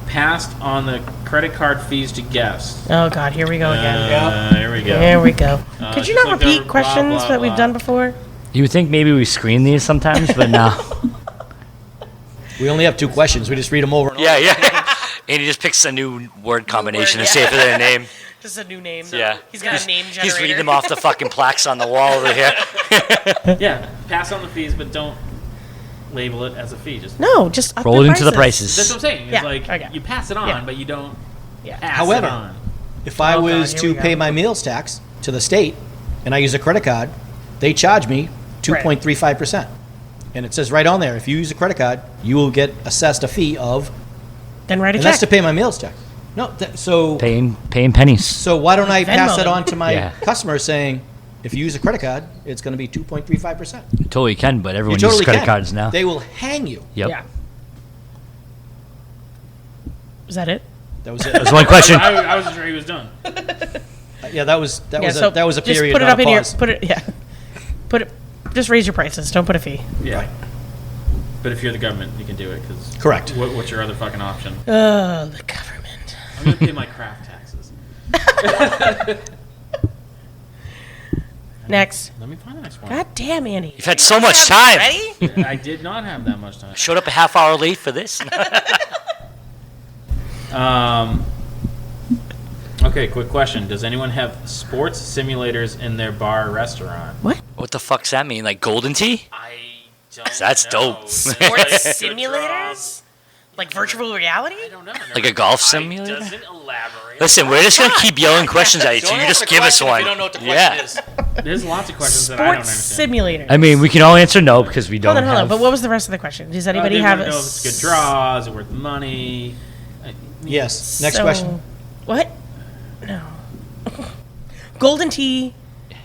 passed on the credit card fees to guests. Oh God, here we go again. Here we go. Here we go. Could you just not like the repeat blah, questions blah, that we've blah. done before? You would think maybe we screen these sometimes, but no. We only have 2 questions. We just read them over. And over. Yeah. And he just picks a new word combination and yeah. say it for their name. This is a new name. Yeah. He's got a name generator. He's reading them off the fucking plaques on the wall over here. Yeah, pass on the fees, but don't label it as a fee. Just No, just up Roll it the into the prices. that's what prices. I'm saying. It's Yeah, like okay. you pass it on, Yeah. but you don't Yeah. pass However, it on. If I Oh, God, was here to we go. pay my meals tax to the state and I use a credit card, they charge me 2.35%. And it says right on there, if you use a credit card, you will get assessed a fee of, Then write a and check. that's to pay my meals tax. No, so Paying pennies. so why don't I pass Venmo that them. on to my Yeah. customers saying, if you use a credit card, it's going to be 2.35%. Totally can, but You everyone totally uses credit can. cards now. They will hang you. Yep. Yeah. Is that it? That was it. There's one question. I wasn't sure he was done. Yeah, that was Yeah, a so that was a just period. put it not up a in your. pause. Put it. Yeah. Put it. Just raise your prices. Don't put a fee. Yeah. Right. But if you're the government, you can do it because Correct. What's your other fucking option? Oh, the government. I'm gonna pay my craft taxes. Next. Let me find the next one. God damn, Andy. You've had so much time. Ready? I did not have that much time. Showed up a half hour late for this. Okay, quick question. Does anyone have sports simulators in their bar or restaurant? What the fuck's that mean? Like Golden Tea? I don't That's know. dope. Sports simulators? Like virtual reality? I don't know. Like a golf It simulator? doesn't elaborate. Listen, we're just gonna keep yelling questions at you, so you just give us one. Yeah. There's lots of questions that I don't Sports understand. simulators. I mean, we can all answer no because we don't Hold on. have. But what was the rest of the question? Does anybody They have wanna a know if it's good draw? Is it worth money? Yes. Next So- question. What? No. Golden tea.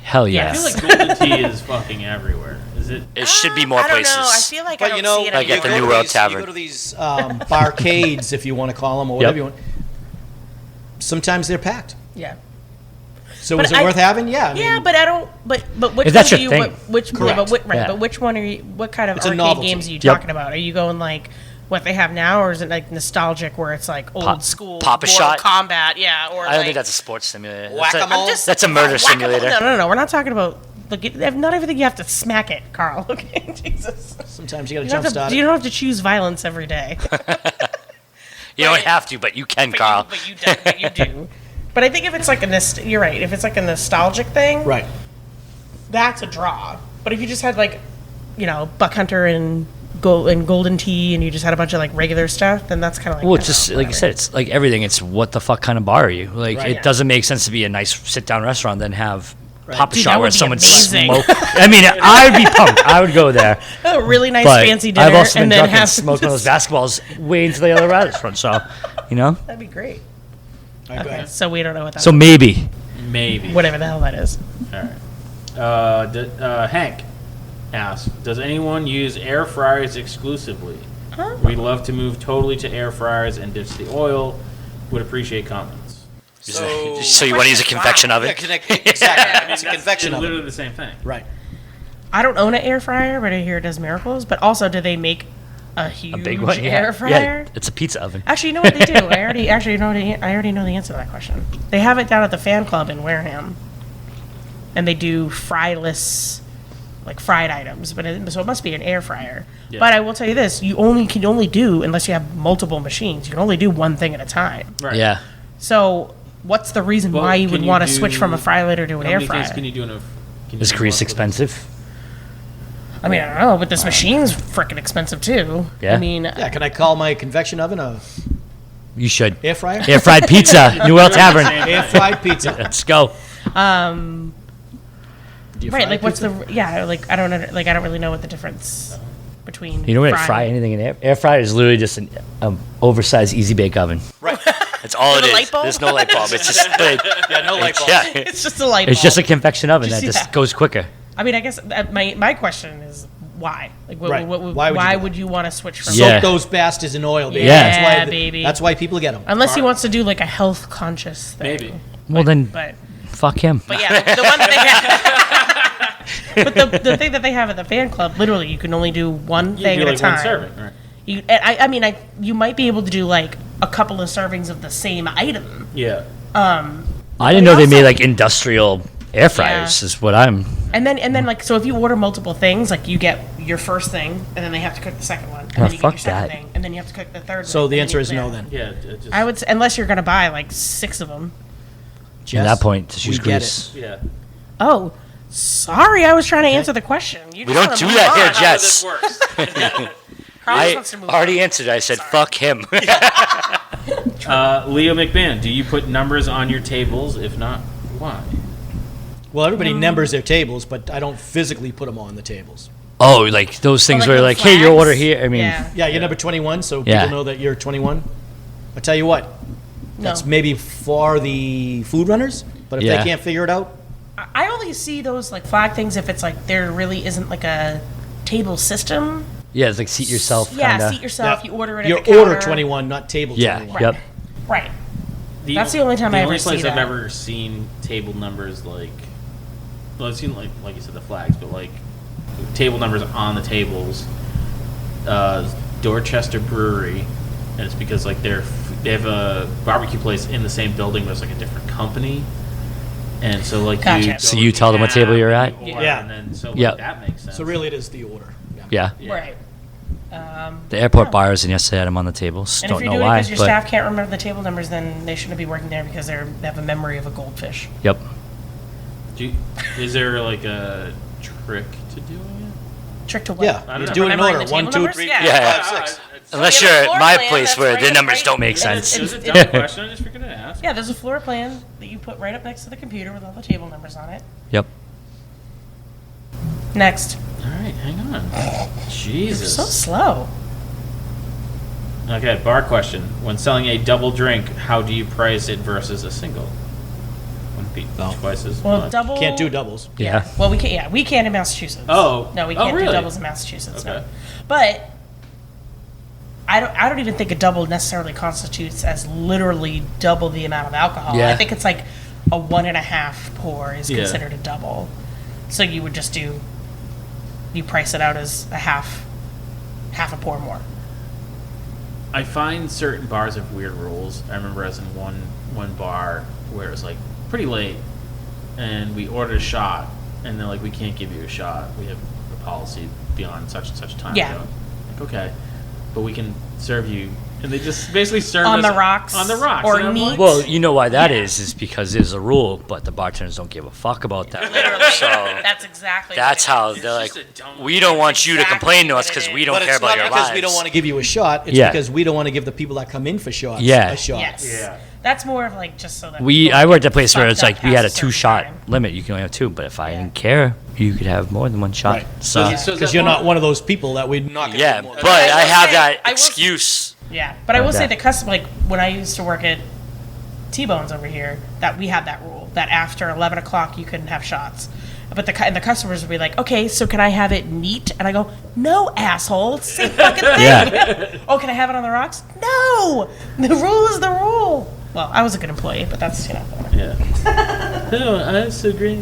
Hell I yeah. feel like Golden Tea is fucking everywhere. Is it? It should be more I don't places. know. I feel like I But don't you know, see it Like at the anymore. New World You Tavern. go to these barcades, if you want to call them, or whatever Yep. you want. Sometimes they're packed. Yeah. So But is it I- worth having? Yeah. I mean, Yeah, but I don't. But which If that's one do your you? thing. Which Correct. Yeah, but, right. Yeah. But which one are you? What kind of It's a arcade novelty. games are you Yep. talking about? Are you going like what they have now, or is it like nostalgic where it's like old Pop- school Pop a Mortal shot? Kombat? Yeah. Or I don't like, think that's a sports simulator. Whack-a-mole? I'm just- That's a murder whack-a-mole. simulator. No. We're not talking about. Look, not everything you have to smack it, Carl. Okay, Jesus. sometimes you got to You don't, jump start. you don't have to choose violence every day. You don't Right. have to, but you can, Carl. But you do. But I think if it's like you're right. If it's like a nostalgic thing, Right. that's a draw. But if you just had like, Buck Hunter and Golden Tea, and you just had a bunch of like regular stuff, then that's kind of like. Well, it's just like you said, it's like everything. It's what the fuck kind of bar are you? Like, Right. it doesn't make sense to be a nice sit-down restaurant than have pop a Dude, shot that where would be someone amazing. smoke. I mean, I'd be pumped. I would go there. A really nice But fancy dinner, I've also been and then drunk and have smoked one of those basketballs way into the other restaurant. So, That'd be great. All right, go Okay, ahead. so we don't know what that. So maybe. Maybe. whatever the hell that is. All right. Hank asks, does anyone use air fryers exclusively? Huh? We'd love to move totally to air fryers and ditch the oil. Would appreciate comments. So you want to use a convection oven? Exactly. It's a convection It's oven. literally the same thing. Right. I don't own an air fryer, but I hear it does miracles. But also, do they make a huge A big one? air fryer? Yeah, it's a pizza oven. Actually, you know what they do? I already know the answer to that question. They have it down at the fan club in Wareham, and they do fryless, like fried items. So it must be an air fryer. Yeah. But I will tell you this: you can only do, unless you have multiple machines, you can only do one thing at a time. Right. Yeah. So what's the reason Well, why you would can want to do- switch from a fry later to an How air many things fryer? can you do in a? Can you Is do grease multiple- expensive? I mean, I don't know, but this machine's freaking expensive too. Yeah. I mean, Yeah, can I call my convection oven a You should. air fryer? Air fried pizza, New World Tavern. Air fried pizza. Let's go. Do you right? fry Like, what's pizza? the like? I don't really know what the difference between. You don't really frying- fry anything in air fryer is literally just an oversized easy bake oven. Right. That's all With it a is. light bulb? There's no light bulb. It's just Yeah, no light bulb. yeah. It's just a light. It's bulb. just a convection oven that Just- just yeah. goes quicker. I mean, I guess my question is why? Like, Right. why Why would would you want to switch from? Yeah. Soak those bastards in oil, baby. Yeah. That's why baby. That's why people get them. Unless he wants to do like a health conscious thing. Maybe. Well, then But fuck him. yeah, the one that they have. But the thing that they have at the fan club, literally, you can only do one You thing do at like a time. one serving, right? I mean, you might be able to do like a couple of servings of the same item. Yeah. I didn't know they made like industrial air fryers. Yeah. Is what I'm. And then like, so if you order multiple things, like you get your first thing, and then they have to cook the second one, and then you fuck get your second that. thing, and then you have to cook the third. So one, the and answer you- is no then. Yeah. It just, I would say, unless you're gonna buy like 6 of them. Jess, At that point, just use we get grease. Yeah. Oh, sorry, I was trying to answer the question. You We just don't wanna do move that on. here, How Jess. this works. Carl just I wants to move already on. answered. I said fuck him. Leo McMahon, do you put numbers on your tables? If not, why? Well, everybody numbers their tables, but I don't physically put them on the tables. Oh, like those things like where the like, hey, your flags? order here. I mean, Yeah. Yeah, you're number 21, so Yeah. people know that you're 21. I tell you what, that's maybe for the food runners, but if Yeah. they can't figure it out, I only see those like flag things if it's like there really isn't like a table system. yeah, it's like seat yourself. Yeah, kinda. seat yourself. yeah, You order it at your the counter. order 21, not table Yeah. 21. Yep. Right. That's the only time I ever only see place I've that. ever seen table numbers like, well, I've seen like you said the flags, but like table numbers on the tables. Dorchester Brewery, and it's because like they have a barbecue place in the same building, but it's like a different company, and so like Gotcha. you go So you to tell the them what table app you're and at? you order, Yeah. and then so like, Yep. that makes sense. So really it is the order. Yeah. Yeah. Right. The airport bars and yesterday had them on the tables. And Don't if you're know doing it why, because your but staff can't remember the table numbers, then they shouldn't be working there because they have a memory of a goldfish. yep. Is there like a trick to doing Trick to what? Yeah, I don't you know. do it in Remembering order. the 1, table 2, numbers? 3, Yeah. 4, Yeah. 5, 6. Unless we you're have a at floor my plan place that's where right the up- numbers right- don't make and sense. it? It was a it's- dumb question. I just figured to ask. Yeah, there's a floor plan that you put right up next to the computer with all the table numbers on it. Yep. Next. All right, hang on. You're Jesus. so slow. Okay, bar question. When selling a double drink, how do you price it versus a single? Wouldn't be Oh. twice as Well, much. double. Can't do doubles. Yeah. Well, we can't. Yeah, we can't in Massachusetts. Oh. No, we Oh, can't really? do doubles in Massachusetts. No. Okay. But I don't even think a double necessarily constitutes as literally double the amount of alcohol. Yeah. I think it's like a 1.5 pour is Yeah. considered a double. So you would just you price it out as a half a pour more. I find certain bars have weird rules. I remember as in one bar where it was like pretty late, and we ordered a shot, and they're like, "We can't give you a shot. We have a policy beyond such and such time." Yeah. Like, okay, but we can serve you, and they just basically serve On us the rocks on the rocks or and I'm neat. like, Well, you know why that is because there's a rule, but the bartenders don't give a fuck about that. Literally. So That's exactly. that's what it how is. they're like, just a dumb- we don't want you to exactly complain to us what it because is. we don't But care it's about not your because lives. we don't want to give you a shot. It's Yeah. because we don't want to give the people that come in for shots Yeah. a shot. Yes. Yeah. That's more of like just so that I worked at a place where fucked it's up like we had a past certain 2-shot time. limit. You can only have 2, but if I Yeah. didn't care, you could have more than 1 shot. Right. So So is Because that you're more- not one of those people that we're not going to yeah, more. but I will have say- that I will- excuse. Yeah, but I will Like say that. the custom, like when I used to work at T-Bones over here, that we had that rule that after 11 o'clock you couldn't have shots. But and the customers would be like, okay, so can I have it neat? And I go, no, asshole, it's the same fucking thing. Yeah. Oh, can I have it on the rocks? No, the rule is the rule. well, I was a good employee, but that's, Yeah. Oh, that's so great.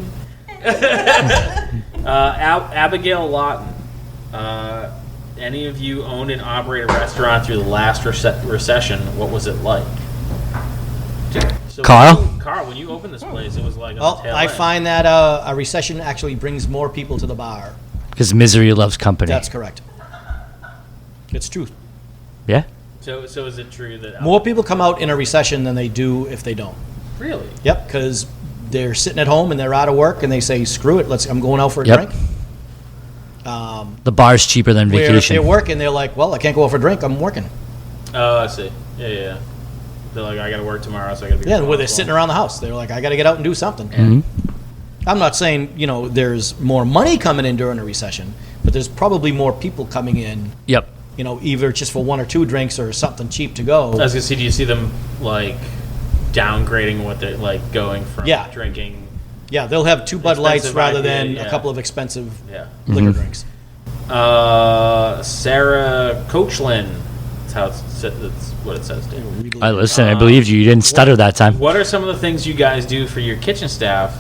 Abigail Lawton. Any of you owned and operated a restaurant through the last recession? What was it like? So Karl? When you opened this place, it was like. Well, I find that a recession actually brings more people to the bar. Because misery loves company. That's correct. It's true. Yeah. So is it true that More people come out in a recession than they do if they don't. Really? Yep, because they're sitting at home and they're out of work and they say, "Screw it, I'm going out for a Yep. drink." The bar's cheaper than Where if vacation. they're working, they're like, "Well, I can't go out for a drink. I'm working." Oh, I see. Yeah. They're like, I got to work tomorrow, so I got to be. Yeah, and where they're sitting around the house, they're like, "I got to get out and do something." Mhm. I'm not saying there's more money coming in during a recession, but there's probably more people coming in. Yep. Either just for one or two drinks or something cheap to go. I was gonna see. Do you see them like downgrading what they're like going from Yeah. drinking? Yeah, they'll have two Bud Lights Expensive rather IPA, than yeah. a couple of expensive Yeah. liquor drinks. Sarah Coachland. That's what it says. Dude. I listen. I believed you. You didn't stutter that time. What are some of the things you guys do for your kitchen staff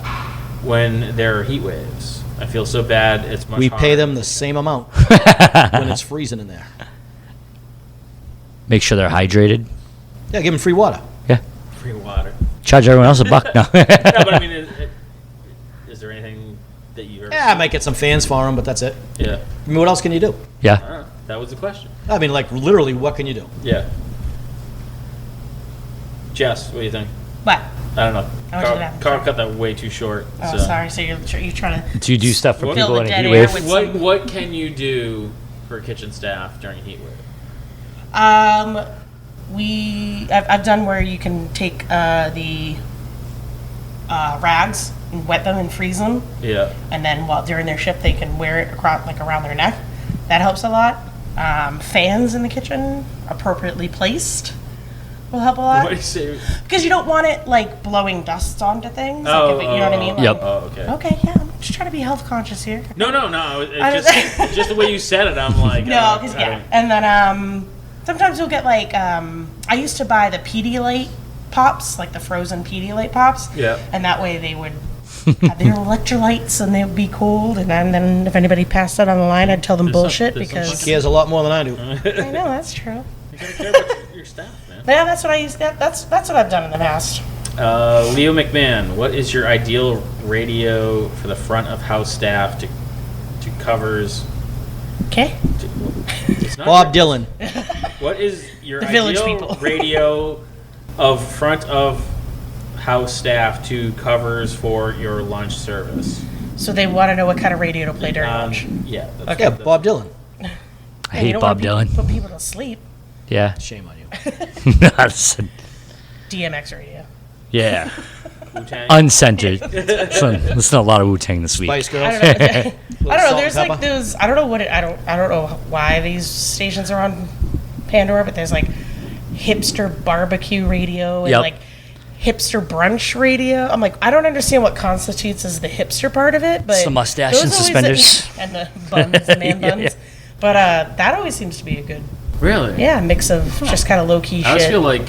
when there are heat waves? I feel so bad. It's much. We pay harder. them the same amount when it's freezing in there. Make sure they're hydrated. Yeah, give them free water. Yeah. Free water. Charge everyone else $1 now. No, but I mean, is there anything that you've ever? Yeah, I might get some fans for them, but that's it. Yeah. I mean, what else can you do? Yeah. That was the question. I mean, like, literally, what can you do? Yeah. Jess, what do you think? What? I don't know. I want you to have- Carl cut that way too short. Oh, so. sorry. So you're trying to. Do you do stuff for What- people Fill in the a dead heat air wave? with- What can you do for kitchen staff during a heat wave? I've done where you can take the rags and wet them and freeze them, Yeah. and then during their shift they can wear it across around their neck. That helps a lot. Fans in the kitchen, appropriately placed, will help a What lot do you say? because you don't want it like blowing dust onto things. Oh, like if you know what I mean? Yep. Oh, okay. Okay, yeah, I'm just trying to be health conscious here. No. I It's just the way you said it. I'm like. No, because and then sometimes you'll get like I used to buy the Pedialyte pops, like the frozen Pedialyte pops. Yeah. And that way they would have their electrolytes and they would be cold. And then if anybody passed that on the line, I'd tell them bullshit there's some because He has a lot more than I do. I know that's true. You gotta care about your staff, man. But yeah, that's what I used. That's what I've done in the past. Leo McMahon, what is your ideal radio for the front of house staff to covers? Okay. It's not Bob Dylan. What is your The Village ideal people. radio of front of house staff to covers for your lunch service? So they want to know what kind of radio to play during lunch. Yeah. That's, Yeah, Bob Dylan. I You hate don't Bob wanna Dylan. Put people to sleep. Yeah. Shame on you. Listen. DMX radio. Yeah. Wu-Tang. Uncensored. Listen to a lot of Wu-Tang this week. Spice I Girls. don't know. I Little don't know. salt There's and like pepper. those. I don't know what. I don't know why these stations are on Pandora, but there's like hipster barbecue radio and Yep. like hipster brunch radio. I'm like, I don't understand what constitutes as the hipster part of it, but It's the mustache those and always- suspenders. and the buns, the man Yeah, buns. yeah. But that always seems to be a good, Really? mix of just kind of low key I always shit. feel like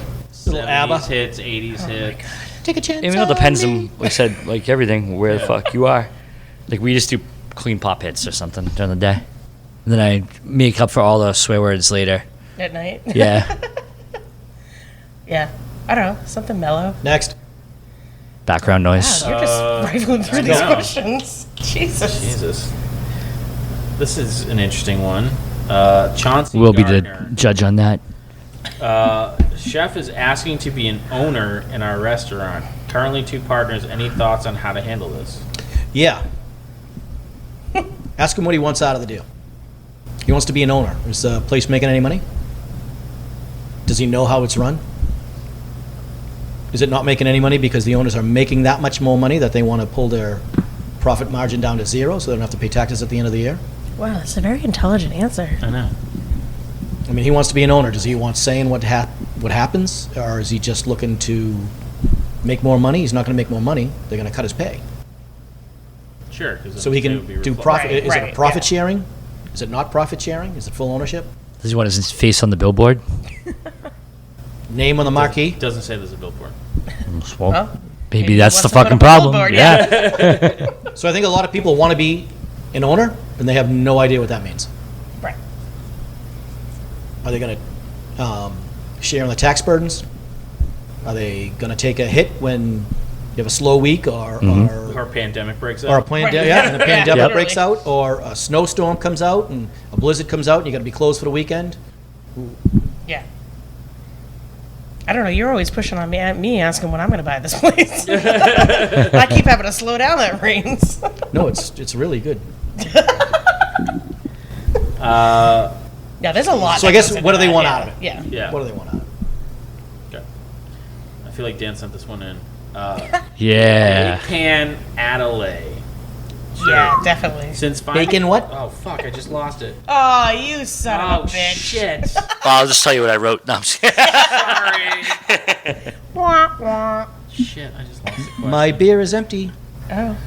Little 70s ABBA. hits, 80s hits. Take a chance. Even though it on depends me. on, like I said, like everything, where the fuck you are. Like we just do clean pop hits or something during the day. And then I make up for all the swear words later. At night. Yeah. Yeah. I don't know. Something mellow. Next. Background noise. Wow, you're just rifling through I these know. questions. Jesus. Jesus. This is an interesting one. Chauncey We'll be the Gardner. judge on that. Chef is asking to be an owner in our restaurant. Currently 2 partners. Any thoughts on how to handle this? Yeah. Ask him what he wants out of the deal. He wants to be an owner. Is the place making any money? Does he know how it's run? Is it not making any money because the owners are making that much more money that they want to pull their profit margin down to 0 so they don't have to pay taxes at the end of the year? Wow, that's a very intelligent answer. I know. I mean, he wants to be an owner. Does he want saying what happens? Or is he just looking to make more money? He's not going to make more money. They're going to cut his pay. Sure. 'cause So he it would can be do reflect- profit. Right, Is it right, a profit yeah. sharing? Is it not profit sharing? Is it full ownership? Does he want his face on the billboard? Name on the marquee. Doesn't say there's a billboard. Well, Well, maybe he that's the wants to put fucking up a problem. billboard, Yeah. So I think a lot of people want to be an owner, and they have no idea what that means. Right. Are they going to share in the tax burdens? Are they going to take a hit when you have a slow week or Or pandemic breaks out. or a pandemic, Right. yeah, and the pandemic Yep. breaks out, or a snowstorm comes out and a blizzard comes out and you got to be closed for the weekend? Yeah. I don't know. You're always pushing on me asking when I'm going to buy this place. I keep having to slow down that rains. No, it's really good. Yeah, there's a lot. So I that guess goes into what do they that, want yeah. out of it? Yeah. Yeah. What do they want out of it? Okay. I feel like Dan sent this one in. Yeah. Pan Adelaide. Yeah, definitely. Since finding, Bacon what? Oh fuck! I just lost it. Oh, you son Oh of a bitch. shit! Well, I'll just tell you what I wrote. No, I'm just kidding. Sorry. Wah, wah. Shit! I just lost the question. My beer is empty. Oh,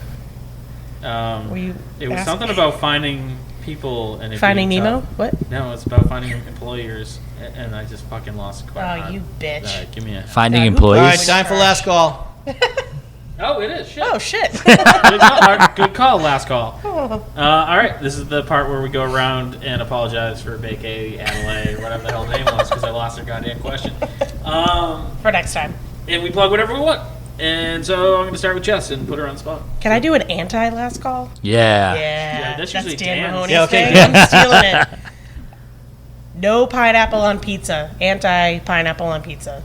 were you It was asking- something about finding people and it Finding being Nemo? tough. What? No, it's about finding employers, and I just fucking lost the question. Oh, you bitch. Give me a. Finding Yeah, who- employees. All right, time for last call. Oh, it is. Shit. Oh, shit. Good call, last call. All right, this is the part where we go around and apologize for Bakey, Adelaide, or whatever the hell the name was, because I lost their goddamn question. For next time. And we plug whatever we want. And so I'm going to start with Jess and put her on the spot. Can I do an anti-last call? Yeah. Yeah, that's usually Dan Dan's. Mahoney's Yeah, okay, thing. I'm stealing it. No pineapple on pizza. Anti-pineapple on pizza.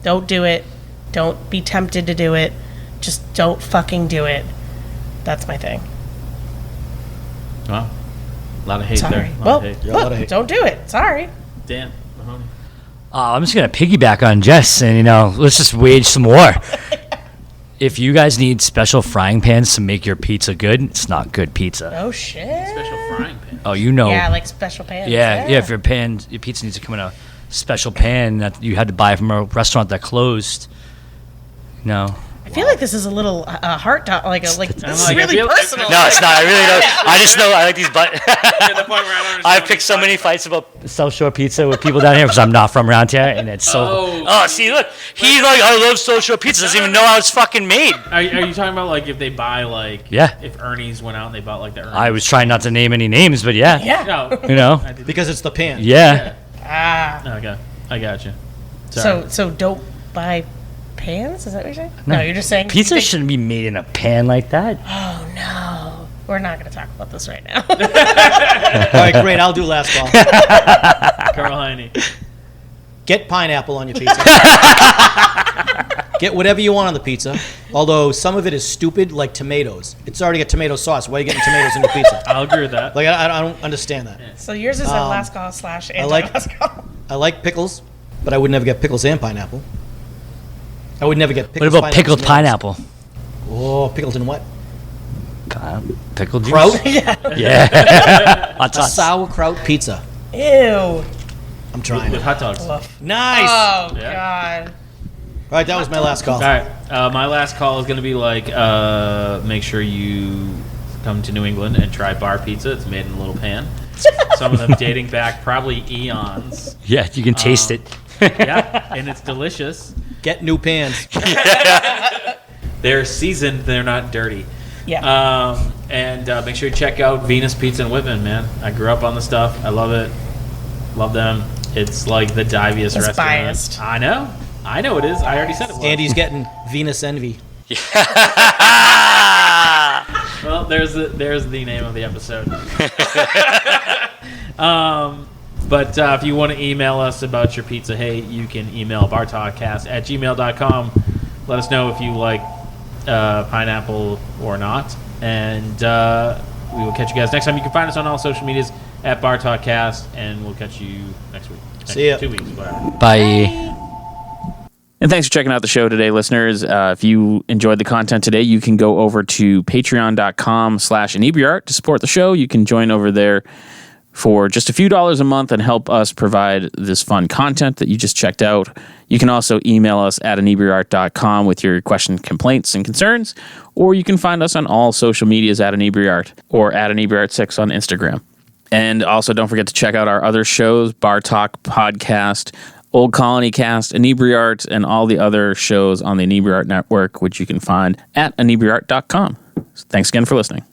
Don't do it. Don't be tempted to do it. Just don't fucking do it. That's my thing. Wow. A lot of hate Sorry. there. A lot Well, of hate. Yeah, a lot of look, hate. don't do it. Sorry. Dan Mahoney. I'm just gonna piggyback on Jess, and let's just wage some war. If you guys need special frying pans to make your pizza good, it's not good pizza. Oh, shit. Special frying pan. Oh, you know. Yeah, like special pans. Yeah. If your pizza needs to come in a special pan that you had to buy from a restaurant that closed. No. I feel like this is a little heart this is I really feel- personal. No, it's not. I really don't. I just know I like these. But At the point where I don't understand I've what picked you're so many talking fights about South Shore pizza with people down here because I'm not from around here, and it's so. Oh. Oh, see, look, he's like, I love South Shore pizza. Doesn't even know how it's fucking made. Are you talking about like if they buy like Yeah. if Ernie's went out and they bought like the Ernie's? I was trying not to name any names, but yeah. Yeah. No, You know. I did. Because it's the pan. Yeah. Ah. Okay, I got you. Sorry. So don't buy pans? Is that what you're saying? No, you're just saying Pizza you think- shouldn't be made in a pan like that. Oh no, we're not going to talk about this right now. All right, great. I'll do last call. Karl Heine. Get pineapple on your pizza. Get whatever you want on the pizza. Although some of it is stupid, like tomatoes. It's already got tomato sauce. Why are you getting tomatoes in your pizza? I'll agree with that. Like I don't understand that. So yours is a last call / anti-last call. I like pickles, but I would never get pickles and pineapple. I would never get What pickles. about pickled pineapple? Oh, pickled in what? Pickled juice? Kraut? Yeah. Hot A sauce. sauerkraut pizza. Ew. I'm trying. With hot dogs. Nice. Oh Yeah. God. All right, that was my last call. All right, my last call is going to be like, make sure you come to New England and try bar pizza. It's made in a little pan. Some of them dating back probably eons. Yeah, you can taste it. Yeah, and it's delicious. Get new pans. They're seasoned. They're not dirty. Yeah. And make sure you check out Venus Pizza in Whitman, man. I grew up on the stuff. I love it. Love them. It's like the diviest That's restaurant. biased. I know it is. I already said it was. Andy's getting Venus envy. Well, there's the name of the episode. But if you want to email us about your pizza hate, you can email bartalkcast@gmail.com. Let us know if you like pineapple or not, and we will catch you guys next time. You can find us on all social medias at bartalkcast, and we'll catch you next week. See ya. 2 weeks, whatever. Bye. And thanks for checking out the show today, listeners. If you enjoyed the content today, you can go over to patreon.com/inebriart to support the show. You can join over there for just a few dollars a month and help us provide this fun content that you just checked out. You can also email us at inebriart.com with your questions, complaints, and concerns, or you can find us on all social medias at inebriart or at inebriart6 on Instagram. And also don't forget to check out our other shows, Bar Talk Podcast, Old Colony Cast, Inebriart, and all the other shows on the Inebriart Network, which you can find at inebriart.com. So thanks again for listening.